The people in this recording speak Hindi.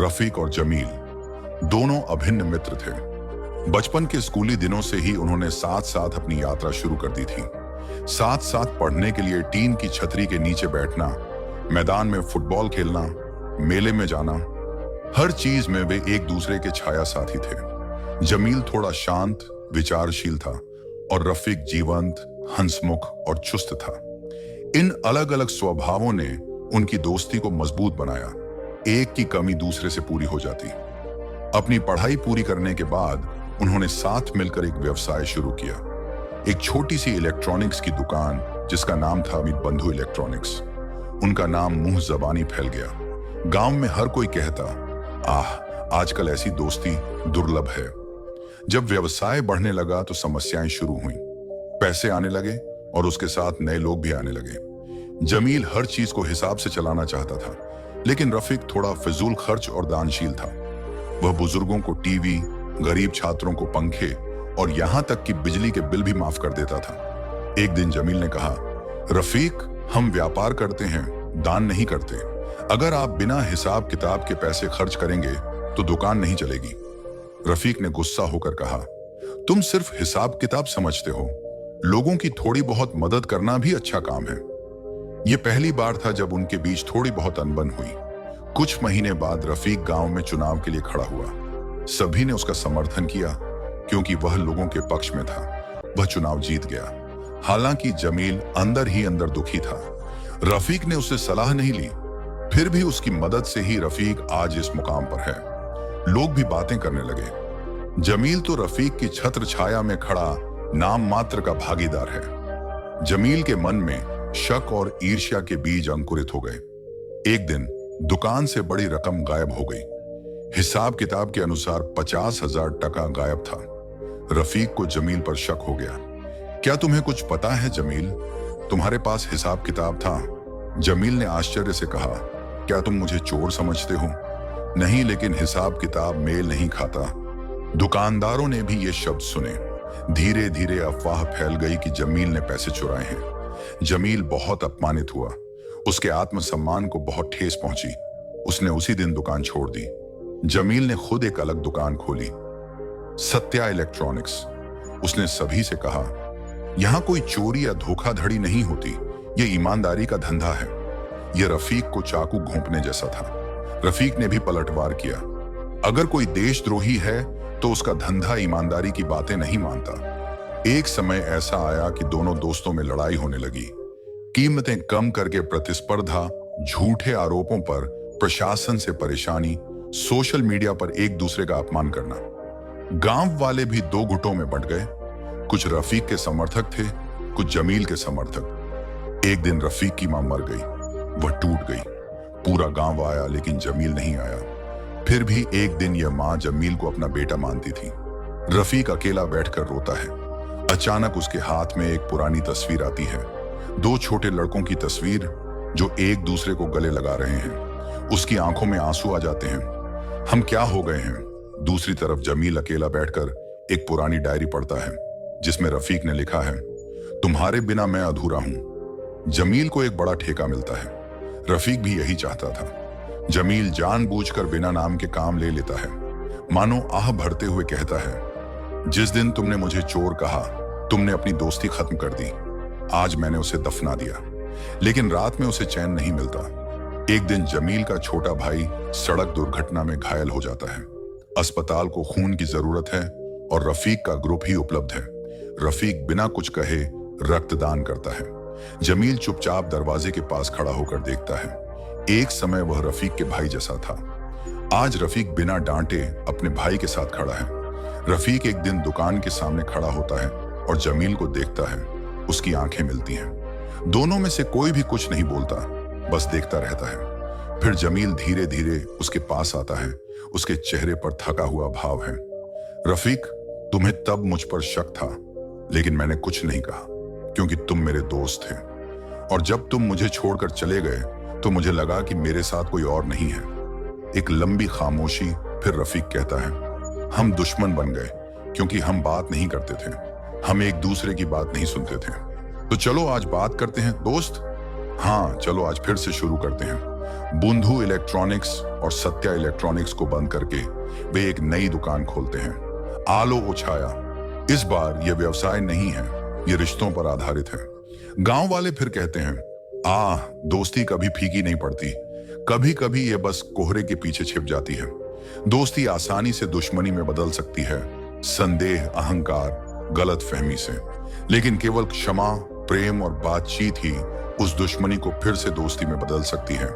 रफीक और जमील दोनों अभिन्न मित्र थे। बचपन के स्कूली दिनों से ही उन्होंने साथ साथ अपनी यात्रा शुरू कर दी थी। साथ साथ पढ़ने के लिए टीन की छतरी के नीचे बैठना, मैदान में फुटबॉल खेलना, मेले में जाना, हर चीज में वे एक दूसरे के छाया साथी थे। जमील थोड़ा शांत, विचारशील था और रफीक जीवंत, हंसमुख और चुस्त था। इन अलग अलग स्वभावों ने उनकी दोस्ती को मजबूत बनाया। एक की कमी दूसरे से पूरी हो जाती। अपनी पढ़ाई पूरी करने के बाद उन्होंने साथ मिलकर एक व्यवसाय शुरू किया, एक छोटी सी इलेक्ट्रॉनिक्स की दुकान जिसका नाम था अमित बंधु इलेक्ट्रॉनिक्स। उनका नाम मुंह जबानी फैल गया। गांव में हर कोई कहता, आह, आजकल ऐसी दोस्ती दुर्लभ है। जब व्यवसाय बढ़ने लगा तो समस्याएं शुरू हुई। पैसे आने लगे और उसके साथ नए लोग भी आने लगे। जमील हर चीज को हिसाब से चलाना चाहता था, लेकिन रफीक थोड़ा फिजूल खर्च और दानशील था। वह बुजुर्गों को टीवी, गरीब छात्रों को पंखे और यहां तक कि बिजली के बिल भी माफ कर देता था। एक दिन जमील ने कहा, रफीक, हम व्यापार करते हैं, दान नहीं करते। अगर आप बिना हिसाब किताब के पैसे खर्च करेंगे तो दुकान नहीं चलेगी। रफीक ने गुस्सा होकर कहा, तुम सिर्फ हिसाब किताब समझते हो, लोगों की थोड़ी बहुत मदद करना भी अच्छा काम है। यह पहली बार था जब उनके बीच थोड़ी बहुत अनबन हुई। कुछ महीने बाद रफीक गांव में चुनाव के लिए खड़ा हुआ। सभी ने उसका समर्थन किया क्योंकि वह लोगों के पक्ष में था। वह चुनाव जीत गया। हालांकि जमील अंदर ही अंदर दुखी था। रफीक ने उससे सलाह नहीं ली, फिर भी उसकी मदद से ही रफीक आज इस मुकाम पर है। लोग भी बातें करने लगे, जमील तो रफीक की छत्र छाया में खड़ा नाम मात्र का भागीदार है। जमील के मन में शक और ईर्ष्या के बीज अंकुरित हो गए। एक दिन दुकान से बड़ी रकम गायब हो गई। हिसाब किताब के अनुसार 50,000 टका गायब था। रफीक को जमील पर शक हो गया। क्या तुम्हें कुछ पता है जमील? तुम्हारे पास हिसाब किताब था? जमील ने आश्चर्य से कहा, क्या तुम मुझे चोर समझते हो? नहीं, लेकिन हिसाब किताब मेल नहीं खाता। दुकानदारों ने भी ये शब्द सुने। धीरे धीरे अफवाह फैल गई कि जमील ने पैसे चुराए हैं। जमील बहुत अपमानित हुआ। उसके आत्मसम्मान को बहुत ठेस पहुंची। उसने उसी दिन दुकान छोड़ दी। जमील ने खुद एक अलग दुकान खोली, सत्या इलेक्ट्रॉनिक्स। उसने सभी से कहा, यहां कोई चोरी या धोखाधड़ी नहीं होती, यह ईमानदारी का धंधा है। यह रफीक को चाकू घोंपने जैसा था। रफीक ने भी पलटवार किया। अगर कोई देशद्रोही है तो उसका धंधा ईमानदारी की बातें नहीं मानता। एक समय ऐसा आया कि दोनों दोस्तों में लड़ाई होने लगी। कीमतें कम करके प्रतिस्पर्धा, झूठे आरोपों पर प्रशासन से परेशानी, सोशल मीडिया पर एक दूसरे का अपमान करना। गांव वाले भी दो गुटों में बंट गए। कुछ रफीक के समर्थक थे, कुछ जमील के समर्थक। एक दिन रफीक की मां मर गई। वह टूट गई। पूरा गांव आया लेकिन जमील नहीं आया। फिर भी एक दिन यह मां जमील को अपना बेटा मानती थी। रफीक अकेला बैठकर रोता है। अचानक उसके हाथ में एक पुरानी तस्वीर आती है। दो छोटे लड़कों की तस्वीर जो एक दूसरे को गले लगा रहे हैं। उसकी आंखों में आंसू आ जाते हैं। हम क्या हो गए हैं? दूसरी तरफ जमील अकेला बैठकर एक पुरानी डायरी पढ़ता है जिसमें रफीक ने लिखा है, तुम्हारे बिना मैं अधूरा हूं। जमील को एक बड़ा ठेका मिलता है। रफीक भी यही चाहता था। जमील जानबूझकर बिना नाम के काम ले लेता है, मानो आह भरते हुए कहता है, जिस दिन तुमने मुझे चोर कहा, तुमने अपनी दोस्ती खत्म कर दी। आज मैंने उसे दफना दिया। लेकिन रात में उसे चैन नहीं मिलता। एक दिन जमील का छोटा भाई सड़क दुर्घटना में घायल हो जाता है। अस्पताल को खून की जरूरत है और रफीक का ग्रुप ही उपलब्ध है। रफीक बिना कुछ कहे रक्तदान करता है। जमील चुपचाप दरवाजे के पास खड़ा होकर देखता है। एक समय वह रफीक के भाई जैसा था। आज रफीक बिना डांटे अपने भाई के साथ खड़ा है। रफीक एक दिन दुकान के सामने खड़ा होता है और जमील को देखता है। उसकी आंखें मिलती हैं। दोनों में से कोई भी कुछ नहीं बोलता, बस देखता रहता है। फिर जमील धीरे धीरे उसके पास आता है। उसके चेहरे पर थका हुआ भाव है। रफीक, तुम्हें तब मुझ पर शक था, लेकिन मैंने कुछ नहीं कहा क्योंकि तुम मेरे दोस्त थे। और जब तुम मुझे छोड़कर चले गए तो मुझे लगा कि मेरे साथ कोई और नहीं है। एक लंबी खामोशी। फिर रफीक कहता है, हम दुश्मन बन गए क्योंकि हम बात नहीं करते थे। हम एक दूसरे की बात नहीं सुनते थे। तो चलो आज बात करते हैं दोस्त। हाँ, चलो आज फिर से शुरू करते हैं। बुंधु इलेक्ट्रॉनिक्स और सत्या इलेक्ट्रॉनिक्स को बंद करके वे एक नई दुकान खोलते हैं, आलो ओछाया। इस बार यह व्यवसाय नहीं है, ये रिश्तों पर आधारित है। गांव वाले फिर कहते हैं, दोस्ती कभी फीकी नहीं पड़ती, कभी कभी ये बस कोहरे के पीछे छिप जाती है। दोस्ती आसानी से दुश्मनी में बदल सकती है, संदेह, अहंकार, गलत फहमी से। लेकिन केवल क्षमा, प्रेम और बातचीत ही उस दुश्मनी को फिर से दोस्ती में बदल सकती है।